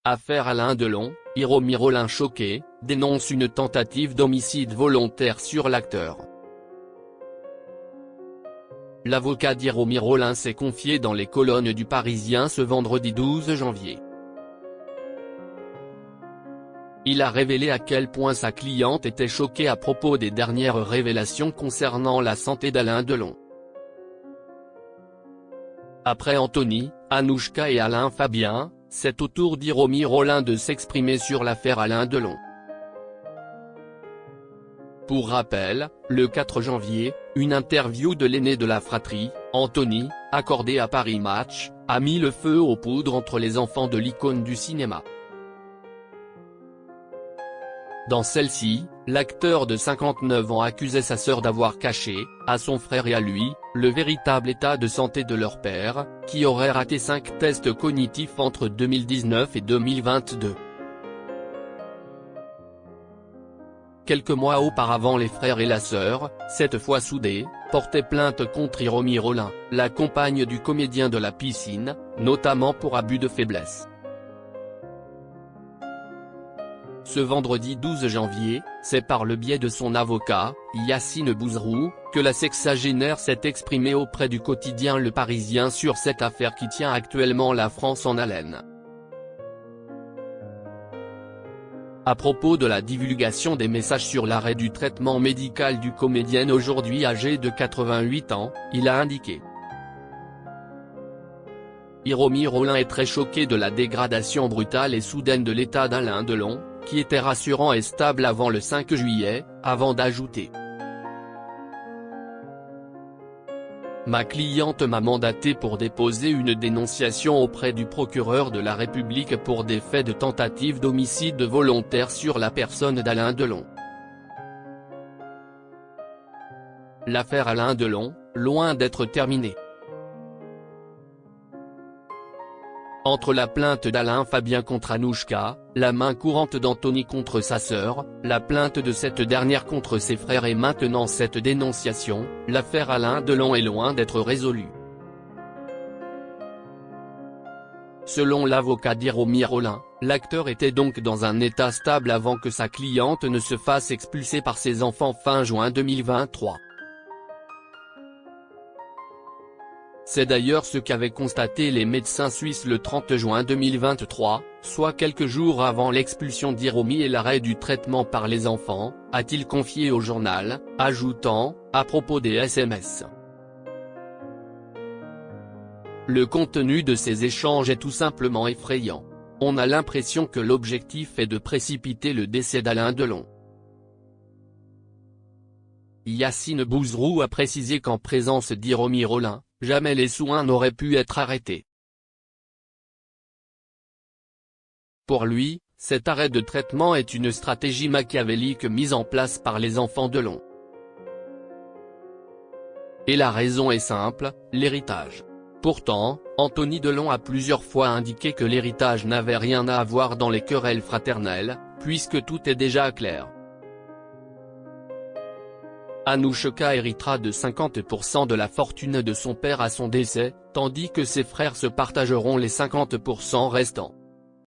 Affaire Alain Delon, Hiromi Rollin choqué, dénonce une tentative d'homicide volontaire sur l'acteur. L'avocat d'Hiromi Rollin s'est confié dans les colonnes du Parisien ce vendredi 12 janvier. Il a révélé à quel point sa cliente était choquée à propos des dernières révélations concernant la santé d'Alain Delon. Après Anthony, Anouchka et Alain Fabien, c'est au tour d'Hiromi Rollin de s'exprimer sur l'affaire Alain Delon. Pour rappel, le 4 janvier, une interview de l'aîné de la fratrie, Anthony, accordée à Paris Match, a mis le feu aux poudres entre les enfants de l'icône du cinéma. Dans celle-ci, l'acteur de 59 ans accusait sa sœur d'avoir caché, à son frère et à lui, le véritable état de santé de leur père, qui aurait raté 5 tests cognitifs entre 2019 et 2022. Quelques mois auparavant, les frères et la sœur, cette fois soudés, portaient plainte contre Hiromi Rollin, la compagne du comédien de la piscine, notamment pour abus de faiblesse. Ce vendredi 12 janvier, c'est par le biais de son avocat, Yacine Bouzrou, que la sexagénaire s'est exprimée auprès du quotidien Le Parisien sur cette affaire qui tient actuellement la France en haleine. À propos de la divulgation des messages sur l'arrêt du traitement médical du comédien aujourd'hui âgé de 88 ans, il a indiqué: Hiromi Rollin est très choqué de la dégradation brutale et soudaine de l'état d'Alain Delon, qui était rassurant et stable avant le 5 juillet, avant d'ajouter: Ma cliente m'a mandaté pour déposer une dénonciation auprès du procureur de la République pour des faits de tentative d'homicide volontaire sur la personne d'Alain Delon. L'affaire Alain Delon, loin d'être terminée. Entre la plainte d'Alain Fabien contre Anouchka, la main courante d'Anthony contre sa sœur, la plainte de cette dernière contre ses frères et maintenant cette dénonciation, l'affaire Alain Delon est loin d'être résolue. Selon l'avocat d'Hiromi Rollin, l'acteur était donc dans un état stable avant que sa cliente ne se fasse expulser par ses enfants fin juin 2023. C'est d'ailleurs ce qu'avaient constaté les médecins suisses le 30 juin 2023, soit quelques jours avant l'expulsion d'Hiromi et l'arrêt du traitement par les enfants, a-t-il confié au journal, ajoutant, à propos des SMS. Le contenu de ces échanges est tout simplement effrayant. On a l'impression que l'objectif est de précipiter le décès d'Alain Delon. Yacine Bouzrou a précisé qu'en présence d'Hiromi Rollin, jamais les soins n'auraient pu être arrêtés. Pour lui, cet arrêt de traitement est une stratégie machiavélique mise en place par les enfants Delon. Et la raison est simple, l'héritage. Pourtant, Anthony Delon a plusieurs fois indiqué que l'héritage n'avait rien à voir dans les querelles fraternelles, puisque tout est déjà clair. Anouchka héritera de 50% de la fortune de son père à son décès, tandis que ses frères se partageront les 50% restants.